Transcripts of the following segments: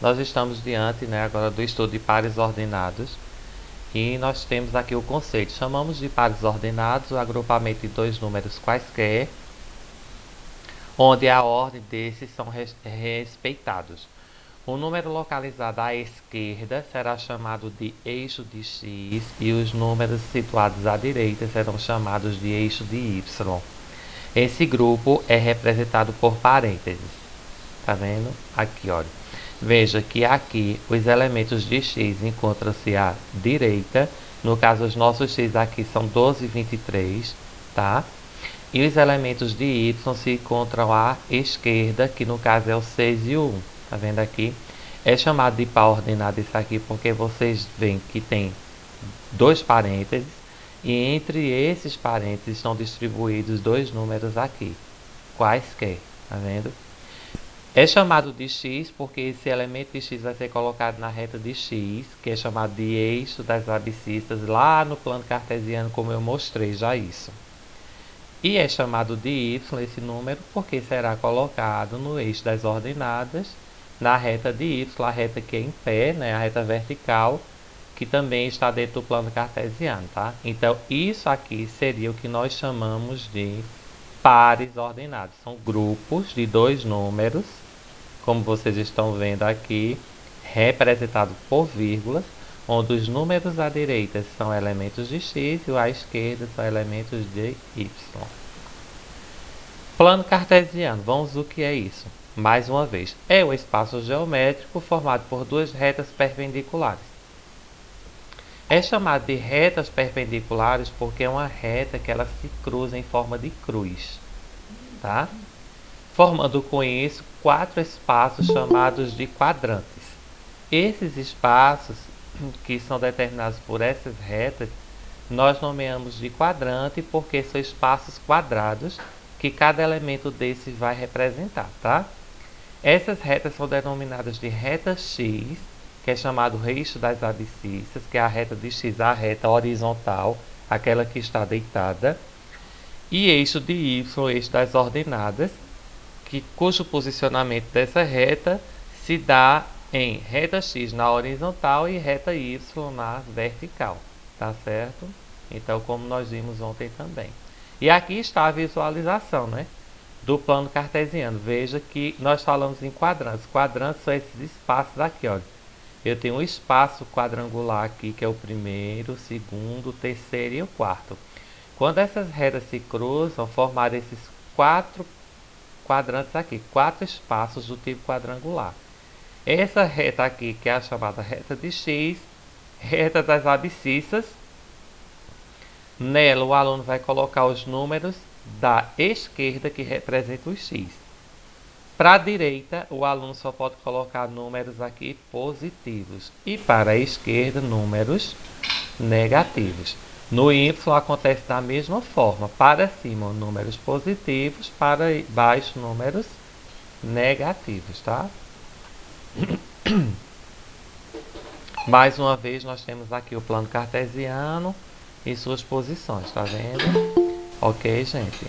Nós estamos diante, né, agora do estudo de pares ordenados e nós temos aqui o conceito. Chamamos de pares ordenados o agrupamento de dois números quaisquer, onde a ordem desses são respeitados. O número localizado à esquerda será chamado de eixo de x e os números situados à direita serão chamados de eixo de y. Esse grupo é representado por parênteses. Tá vendo? Aqui, olha. Veja que aqui os elementos de x encontram-se à direita. No caso, os nossos x aqui são 12 e 23, tá? E os elementos de y se encontram à esquerda, que no caso é o 6 e o 1. Tá vendo aqui? É chamado de par ordenado isso aqui porque vocês veem que tem dois parênteses e entre esses parênteses estão distribuídos dois números aqui, quaisquer, tá vendo? É chamado de x porque esse elemento de x vai ser colocado na reta de x, que é chamado de eixo das abscissas lá no plano cartesiano, como eu mostrei já isso. E é chamado de y esse número porque será colocado no eixo das ordenadas, na reta de y, a reta que é em pé, né, a reta vertical, que também está dentro do plano cartesiano, tá? Então, isso aqui seria o que nós chamamos de pares ordenados. São grupos de dois números, como vocês estão vendo aqui, representados por vírgulas, onde os números à direita são elementos de x e à esquerda são elementos de y. Plano cartesiano, vamos ver o que é isso. Mais uma vez, é o espaço geométrico formado por duas retas perpendiculares. É chamado de retas perpendiculares porque é uma reta que ela se cruza em forma de cruz, tá? Formando com isso quatro espaços chamados de quadrantes. Esses espaços, que são determinados por essas retas, nós nomeamos de quadrante porque são espaços quadrados que cada elemento desses vai representar, tá? Essas retas são denominadas de reta x, que é chamado eixo das abscissas, que é a reta de x, a reta horizontal, aquela que está deitada, e eixo de y, eixo das ordenadas, cujo posicionamento dessa reta se dá em reta x na horizontal e reta y na vertical, tá certo? Então, como nós vimos ontem também. E aqui está a visualização, né, do plano cartesiano. Veja que nós falamos em quadrantes. Quadrantes são esses espaços aqui, olha. Eu tenho um espaço quadrangular aqui, que é o primeiro, o segundo, o terceiro e o quarto. Quando essas retas se cruzam, formaram esses quatro quadrantes aqui, quatro espaços do tipo quadrangular. Essa reta aqui, que é a chamada reta de x, reta das abscissas, nela o aluno vai colocar os números da esquerda que representam os x. Para a direita, o aluno só pode colocar números aqui positivos e para a esquerda, números negativos. No y acontece da mesma forma, para cima números positivos, para baixo números negativos, tá? Mais uma vez nós temos aqui o plano cartesiano e suas posições, tá vendo? Ok, gente?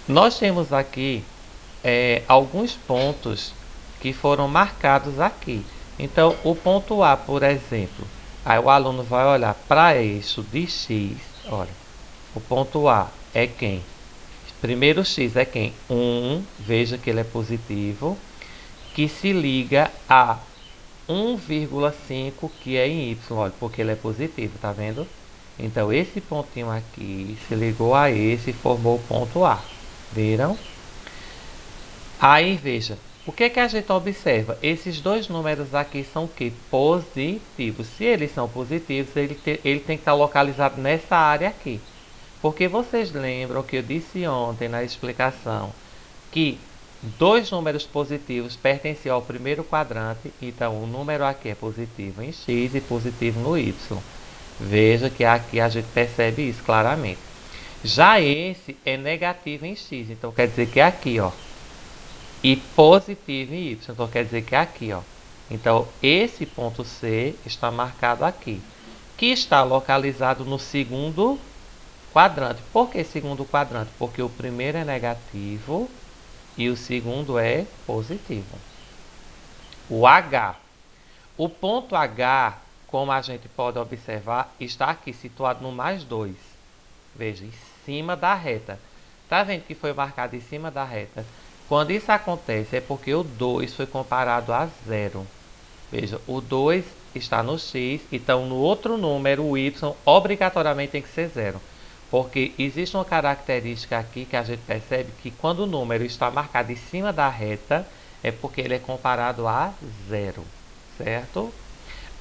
Nós temos aqui alguns pontos que foram marcados aqui. Então, o ponto A, por exemplo, aí o aluno vai olhar para eixo de x, olha, o ponto A é quem? Primeiro x é quem? 1, veja que ele é positivo, que se liga a 1,5 que é em y, olha, porque ele é positivo, tá vendo? Então, esse pontinho aqui se ligou a esse e formou o ponto A. Viram? Aí, veja, o que a gente observa? Esses dois números aqui são o que? Positivos. Se eles são positivos, ele tem que estar localizado nessa área aqui. Porque vocês lembram que eu disse ontem na explicação que dois números positivos pertenciam ao primeiro quadrante, então o número aqui é positivo em x e positivo no y. Veja que aqui a gente percebe isso claramente. Já esse é negativo em x, então quer dizer que é aqui, ó. E positivo em y, então quer dizer que é aqui, ó. Então esse ponto C está marcado aqui, que está localizado no segundo quadrante. Por que segundo quadrante? Porque o primeiro é negativo e o segundo é positivo. o H. O ponto H, como a gente pode observar, está aqui situado no mais 2. Veja, em cima da reta. Tá vendo que foi marcado em cima da reta? Quando isso acontece é porque o 2 foi comparado a 0. Veja, o 2 está no x, então no outro número, o y, obrigatoriamente tem que ser 0. Porque existe uma característica aqui que a gente percebe que quando o número está marcado em cima da reta, é porque ele é comparado a 0, certo?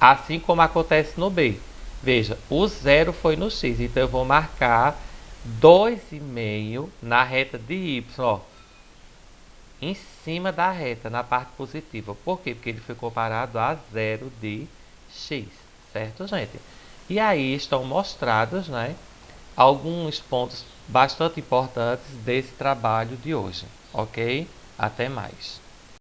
Assim como acontece no B. Veja, o 0 foi no x, então eu vou marcar 2,5 na reta de y, ó, em cima da reta, na parte positiva. Por quê? Porque ele foi comparado a 0 de x, certo, gente? E aí estão mostrados, né, alguns pontos bastante importantes desse trabalho de hoje, ok? Até mais.